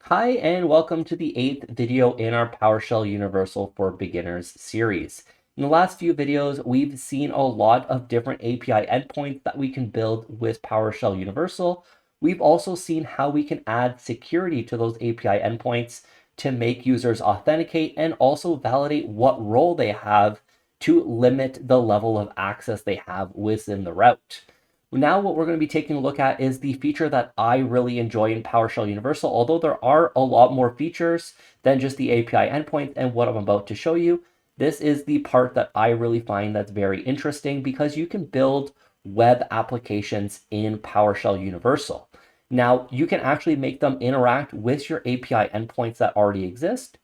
Hi, and welcome to the 8th video in our PowerShell Universal for Beginners series. In the last few videos, we've seen a lot of different API endpoints that we can build with PowerShell Universal. We've also seen how we can add security to those API endpoints to make users authenticate and also validate what role they have to limit the level of access they have within the route. Now what we're going to be taking a look at is the feature that I really enjoy in PowerShell Universal, although there are a lot more features than just the API endpoint and what I'm about to show you. This is the part that I really find that's very interesting because you can build web applications in PowerShell Universal. Now, you can actually make them interact with your API endpoints that already exist,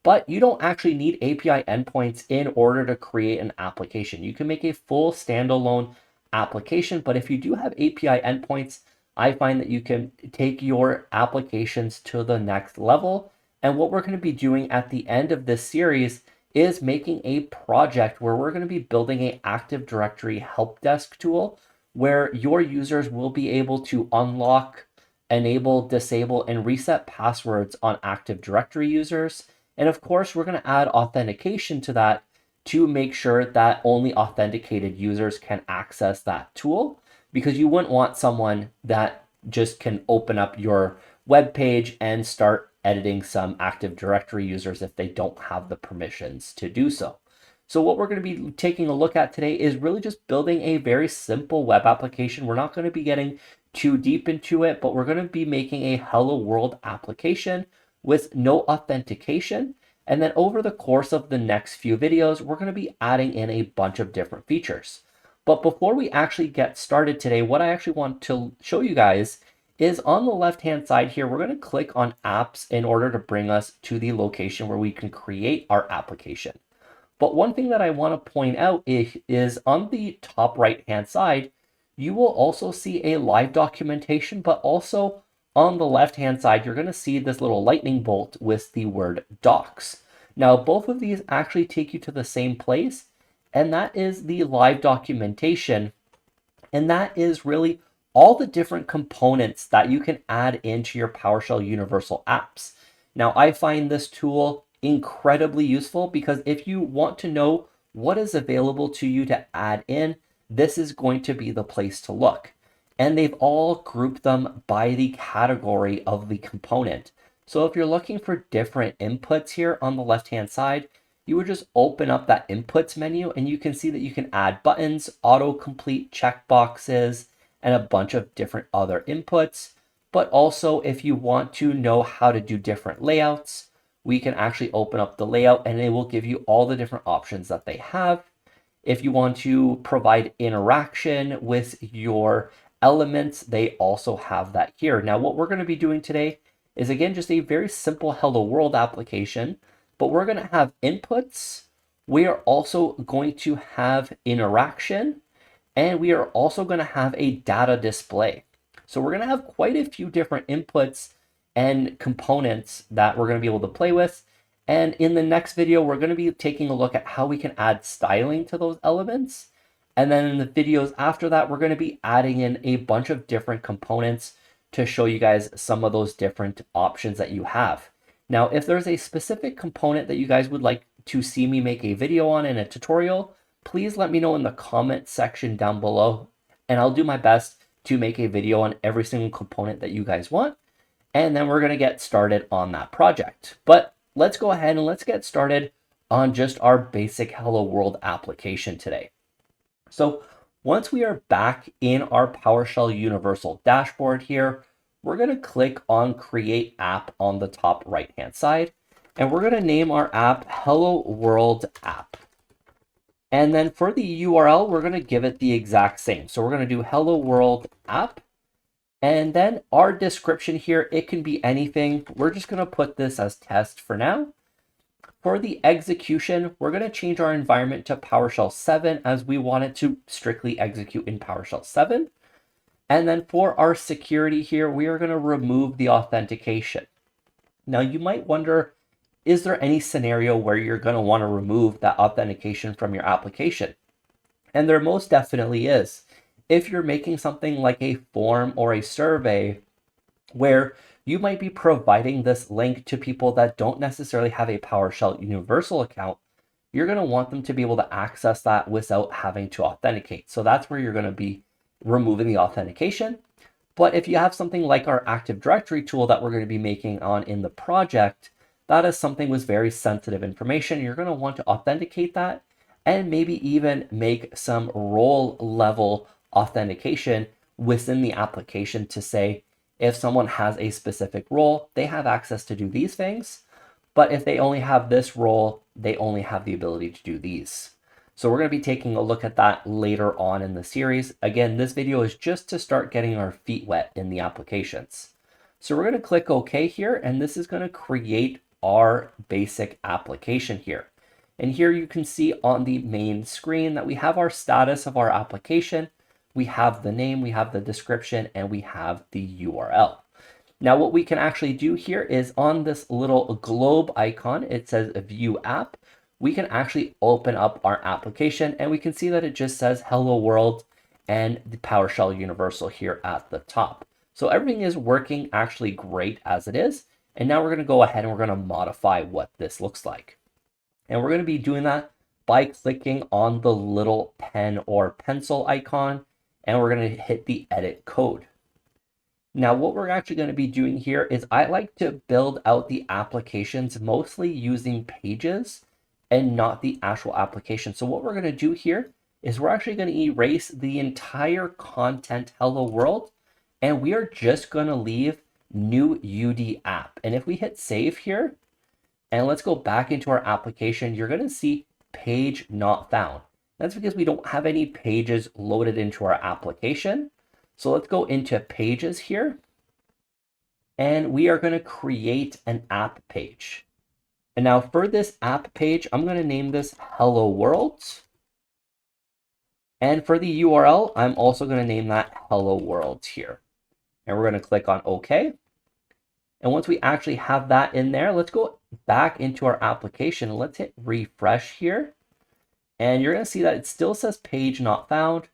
but you don't actually need API endpoints in order to create an application. You can make a full standalone application, but if you do have API endpoints, I find that you can take your applications to the next level. And what we're going to be doing at the end of this series is making a project where we're going to be building an Active Directory help desk tool where your users will be able to unlock, enable, disable, and reset passwords on Active Directory users. And of course, we're going to add authentication to that to make sure that only authenticated users can access that tool, because you wouldn't want someone that just can open up your web page and start editing some Active Directory users if they don't have the permissions to do so. So what we're going to be taking a look at today is really just building a very simple web application. We're not going to be getting too deep into it, but we're going to be making a Hello World application with no authentication. And then over the course of the next few videos, we're going to be adding in a bunch of different features. But before we actually get started today, what I actually want to show you guys is on the left-hand side here, we're going to click on apps in order to bring us to the location where we can create our application. But one thing that I want to point out is on the top right-hand side, you will also see a live documentation, but also on the left-hand side, you're going to see this little lightning bolt with the word docs. Now, both of these actually take you to the same place, and that is the live documentation. And that is really all the different components that you can add into your PowerShell Universal apps. Now, I find this tool incredibly useful because if you want to know what is available to you to add in, this is going to be the place to look. And they've all grouped them by the category of the component. So if you're looking for different inputs here on the left-hand side, you would just open up that inputs menu and you can see that you can add buttons, autocomplete checkboxes, and a bunch of different other inputs. But also if you want to know how to do different layouts, we can actually open up the layout and it will give you all the different options that they have. If you want to provide interaction with your elements, they also have that here. Now, what we're going to be doing today is, again, just a very simple Hello World application, but we're going to have inputs. We are also going to have interaction, and we are also going to have a data display. So we're going to have quite a few different inputs and components that we're going to be able to play with. And in the next video, we're going to be taking a look at how we can add styling to those elements. And then in the videos after that, we're going to be adding in a bunch of different components to show you guys some of those different options that you have. Now, if there's a specific component that you guys would like to see me make a video on in a tutorial, please let me know in the comment section down below, and I'll do my best to make a video on every single component that you guys want. And then we're going to get started on that project. But let's go ahead and let's get started on just our basic Hello World application today. So once we are back in our PowerShell Universal dashboard here, we're going to click on Create App on the top right-hand side, and we're going to name our app Hello World App. And then for the URL, we're going to give it the exact same. So we're going to do Hello World App. And then our description here, it can be anything. We're just going to put this as test for now. For the execution, we're going to change our environment to PowerShell 7 as we want it to strictly execute in PowerShell 7. And then for our security here, we are going to remove the authentication. Now you might wonder, is there any scenario where you're going to want to remove that authentication from your application? And there most definitely is. If you're making something like a form or a survey where you might be providing this link to people that don't necessarily have a PowerShell Universal account. You're going to want them to be able to access that without having to authenticate. So that's where you're going to be removing the authentication. But if you have something like our Active Directory tool that we're going to be making on in the project, that is something with very sensitive information. You're going to want to authenticate that and maybe even make some role level authentication within the application to say, if someone has a specific role, they have access to do these things. But if they only have this role, they only have the ability to do these. So we're going to be taking a look at that later on in the series. Again, this video is just to start getting our feet wet in the applications. So we're going to click OK here, and this is going to create our basic application here. And here you can see on the main screen that we have our status of our application. We have the name, we have the description, and we have the URL. Now what we can actually do here is on this little globe icon, it says View App. We can actually open up our application and we can see that it just says Hello World and the PowerShell Universal here at the top. So everything is working actually great as it is. And now we're going to go ahead and we're going to modify what this looks like. And we're going to be doing that by clicking on the little pen or pencil icon, and we're going to hit the edit code. Now, what we're actually going to be doing here is I like to build out the applications mostly using pages and not the actual application. So what we're going to do here is we're actually going to erase the entire content hello world, and we are just going to leave new UD app. And if we hit save here, and let's go back into our application, you're going to see page not found. That's because we don't have any pages loaded into our application. So let's go into pages here, and we are going to create an app page. And now for this app page, I'm going to name this Hello World. And for the URL, I'm also going to name that Hello World here. And we're going to click on OK. And once we actually have that in there, let's go back into our application and let's hit refresh here. And you're going to see that it still says page not found.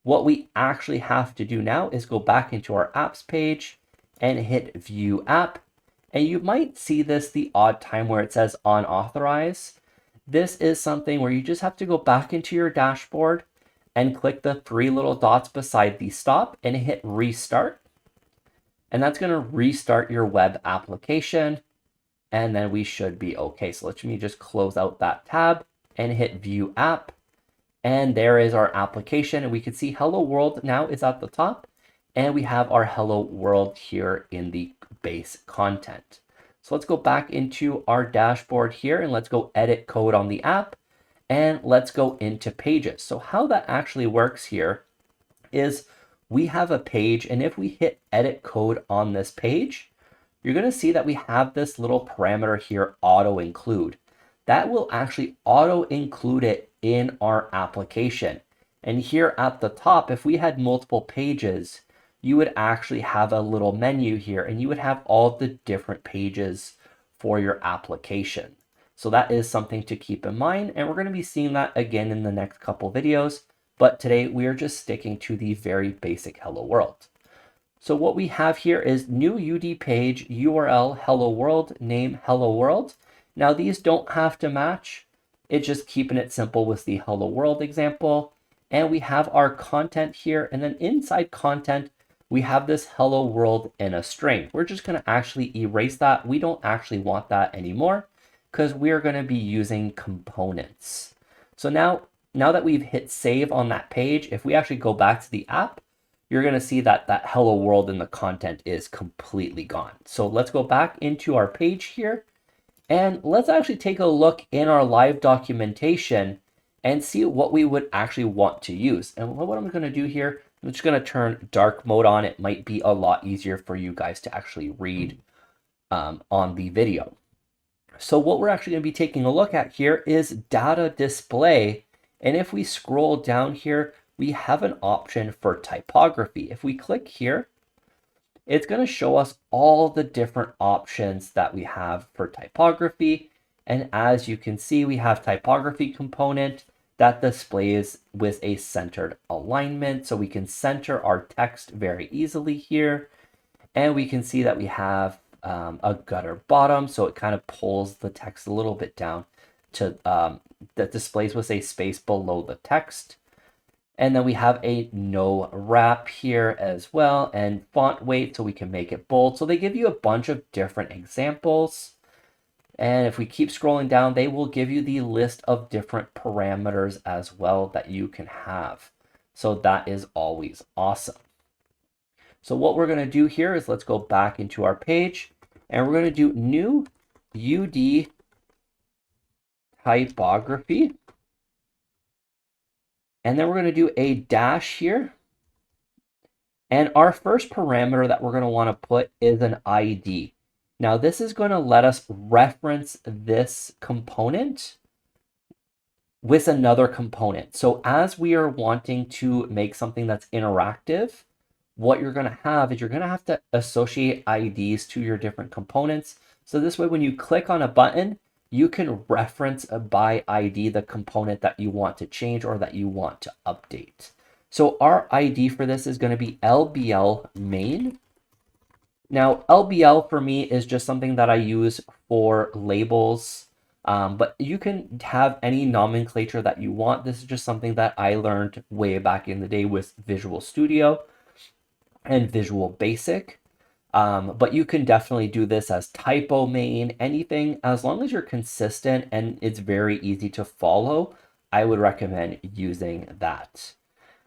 What we actually have to do now is go back into our apps page and hit view app. And you might see this the odd time where it says unauthorized. This is something where you just have to go back into your dashboard and click the three little dots beside the stop and hit restart. And that's going to restart your web application. And then we should be okay. So let me just close out that tab and hit view app. And there is our application. And we can see Hello World now is at the top. And we have our Hello World here in the base content. So let's go back into our dashboard here and let's go edit code on the app. And let's go into pages. So how that actually works here is we have a page, and if we hit edit code on this page, you're going to see that we have this little parameter here, auto include. That will actually auto include it in our application. And here at the top, if we had multiple pages, you would actually have a little menu here, and you would have all the different pages for your application. So that is something to keep in mind, and we're going to be seeing that again in the next couple videos. But today we are just sticking to the very basic Hello World. So what we have here is new UD page, URL, Hello World, name Hello World. Now these don't have to match. It's just keeping it simple with the Hello World example. And we have our content here, and then inside content, we have this Hello World in a string. We're just going to actually erase that. We don't actually want that anymore because we're going to be using components. So now that we've hit save on that page, if we actually go back to the app, you're going to see that that Hello World in the content is completely gone. So let's go back into our page here, and let's actually take a look in our live documentation and see what we would actually want to use. And what I'm going to do here, I'm just going to turn dark mode on. It might be a lot easier for you guys to actually read on the video. So what we're actually going to be taking a look at here is data display. And if we scroll down here, we have an option for typography. If we click here, it's going to show us all the different options that we have for typography. And as you can see, we have typography component that displays with a centered alignment. So we can center our text very easily here. And we can see that we have a gutter bottom, so it kind of pulls the text a little bit down to that displays with a space below the text. And then we have a no wrap here as well, and font weight, so we can make it bold. So they give you a bunch of different examples. And if we keep scrolling down, they will give you the list of different parameters as well that you can have. So that is always awesome. So what we're going to do here is let's go back into our page, and we're going to do new UD typography. And then we're going to do a dash here. And our first parameter that we're going to want to put is an ID. Now this is going to let us reference this component with another component. So as we are wanting to make something that's interactive, what you're going to have is you're going to have to associate IDs to your different components. So this way, when you click on a button, you can reference by ID the component that you want to change or that you want to update. So our ID for this is going to be LBL main. Now, LBL for me is just something that I use for labels, but you can have any nomenclature that you want. This is just something that I learned way back in the day with Visual Studio and Visual Basic. But you can definitely do this as typo main, anything, as long as you're consistent and it's very easy to follow. I would recommend using that.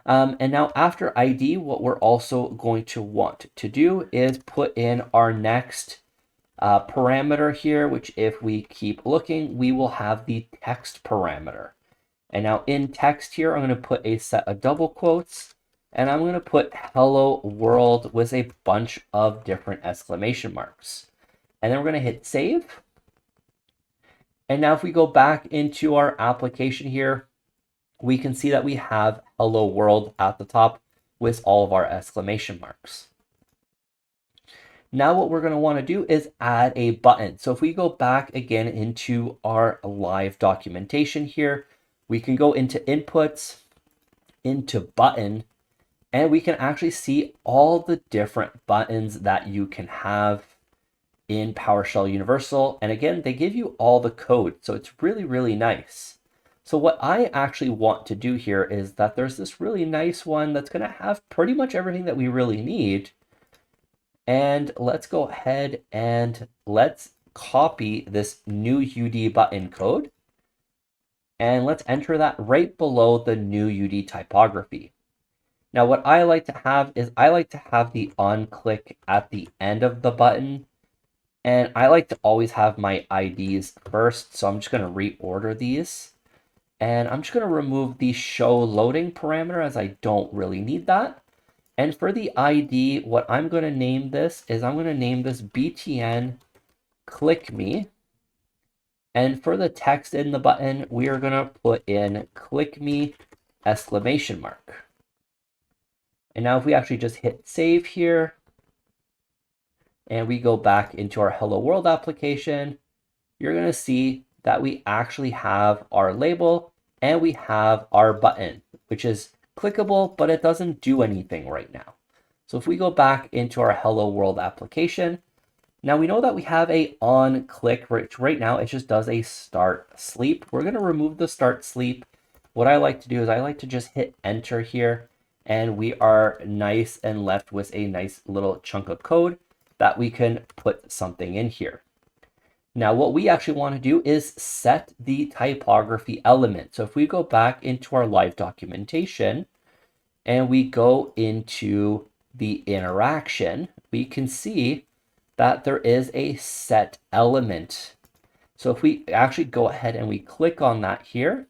And now after ID, what we're also going to want to do is put in our next parameter here, which if we keep looking, we will have the text parameter. And now in text here, I'm going to put a set of double quotes, and I'm going to put hello world with a bunch of different exclamation marks. And then we're going to hit save. And now if we go back into our application here, we can see that we have hello world at the top with all of our exclamation marks. Now what we're going to want to do is add a button. So if we go back again into our live documentation here, we can go into inputs, into button, and we can actually see all the different buttons that you can have in PowerShell Universal. And again, they give you all the code, so it's really, really nice. So what I actually want to do here is that there's this really nice one that's going to have pretty much everything that we really need. And let's go ahead and let's copy this new UD button code. And let's enter that right below the new UD typography. Now what I like to have is I like to have the on click at the end of the button. And I like to always have my IDs first. So I'm just going to reorder these. And I'm just going to remove the show loading parameter as I don't really need that. And for the ID, what I'm going to name this is I'm going to name this BTN click me. And for the text in the button, we are going to put in click me exclamation mark. And now if we actually just hit save here and we go back into our Hello World application, you're going to see that we actually have our label and we have our button, which is clickable, but it doesn't do anything right now. So if we go back into our Hello World application, now we know that we have a on click, which right now it just does a start sleep. We're going to remove the start sleep. What I like to do is I like to just hit enter here, and we are nice and left with a nice little chunk of code that we can put something in here. Now, what we actually want to do is set the typography element. So if we go back into our live documentation and we go into the interaction, we can see that there is a set element. So if we actually go ahead and we click on that here,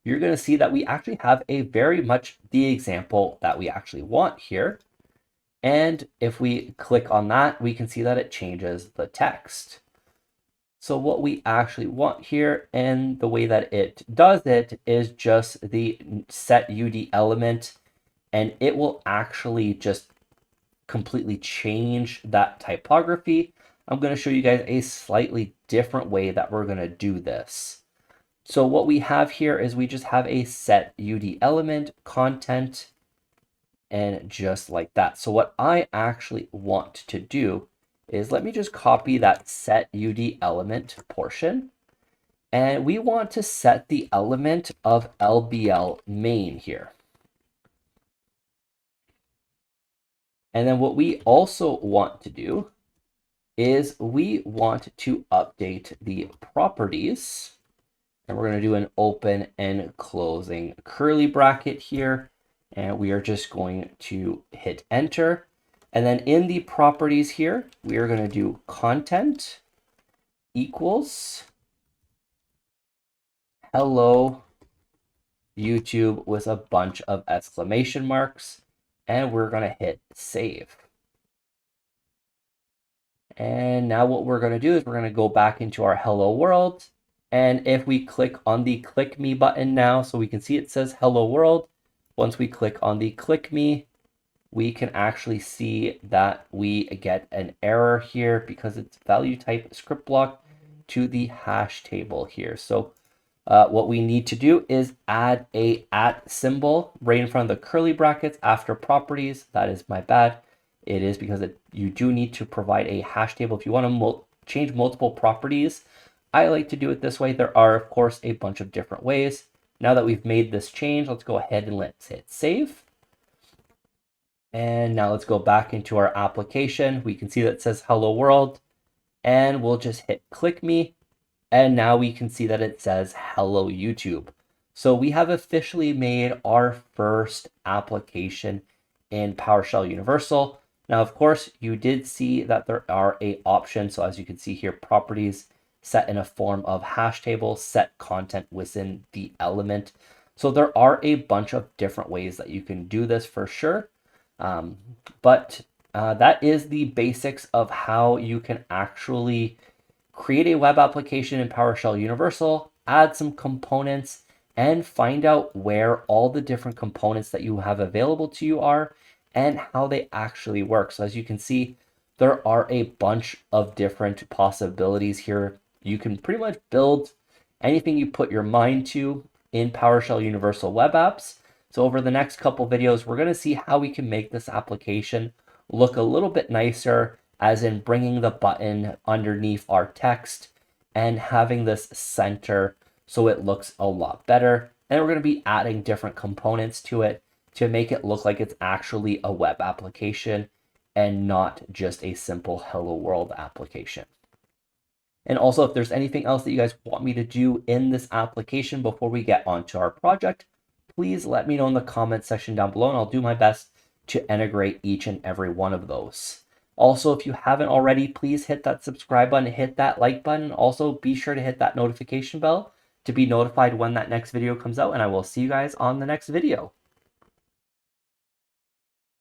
you're going to see that we actually have a very much the example that we actually want here. And if we click on that, we can see that it changes the text. So what we actually want here and the way that it does it is just the set UD element, and it will actually just completely change that typography. I'm going to show you guys a slightly different way that we're going to do this. So what we have here is we just have a set UD element content, and just like that. So what I actually want to do is let me just copy that set UD element portion. And we want to set the element of LBL main here. And then what we also want to do is we want to update the properties. And we're going to do an open and closing curly bracket here. And we are just going to hit enter. And then in the properties here, we are going to do content equals hello YouTube with a bunch of exclamation marks. And we're going to hit save. And now what we're going to do is we're going to go back into our hello world. And if we click on the click me button now, so we can see it says hello world. Once we click on the click me, we can actually see that we get an error here because it's value type script block to the hash table here. So what we need to do is add a @ symbol right in front of the curly brackets after properties. That is my bad. It is because you do need to provide a hash table if you want to change multiple properties. I like to do it this way. There are, of course, a bunch of different ways. Now that we've made this change, let's go ahead and let's hit save. And now let's go back into our application. We can see that it says hello world, and we'll just hit click me. And now we can see that it says hello YouTube. So we have officially made our first application in PowerShell Universal. Now, of course, you did see that there are options. So as you can see here, properties set in a form of hash table, set content within the element. So there are a bunch of different ways that you can do this for sure. But that is the basics of how you can actually create a web application in PowerShell Universal, add some components, and find out where all the different components that you have available to you are and how they actually work. So as you can see, there are a bunch of different possibilities here. You can pretty much build anything you put your mind to in PowerShell Universal web apps. So over the next couple videos, we're going to see how we can make this application look a little bit nicer, as in bringing the button underneath our text and having this center so it looks a lot better. And we're going to be adding different components to it to make it look like it's actually a web application and not just a simple hello world application. And also, if there's anything else that you guys want me to do in this application before we get onto our project, please let me know in the comment section down below, and I'll do my best to integrate each and every one of those. Also, if you haven't already, please hit that subscribe button, hit that like button. Also, be sure to hit that notification bell to be notified when that next video comes out, and I will see you guys on the next video.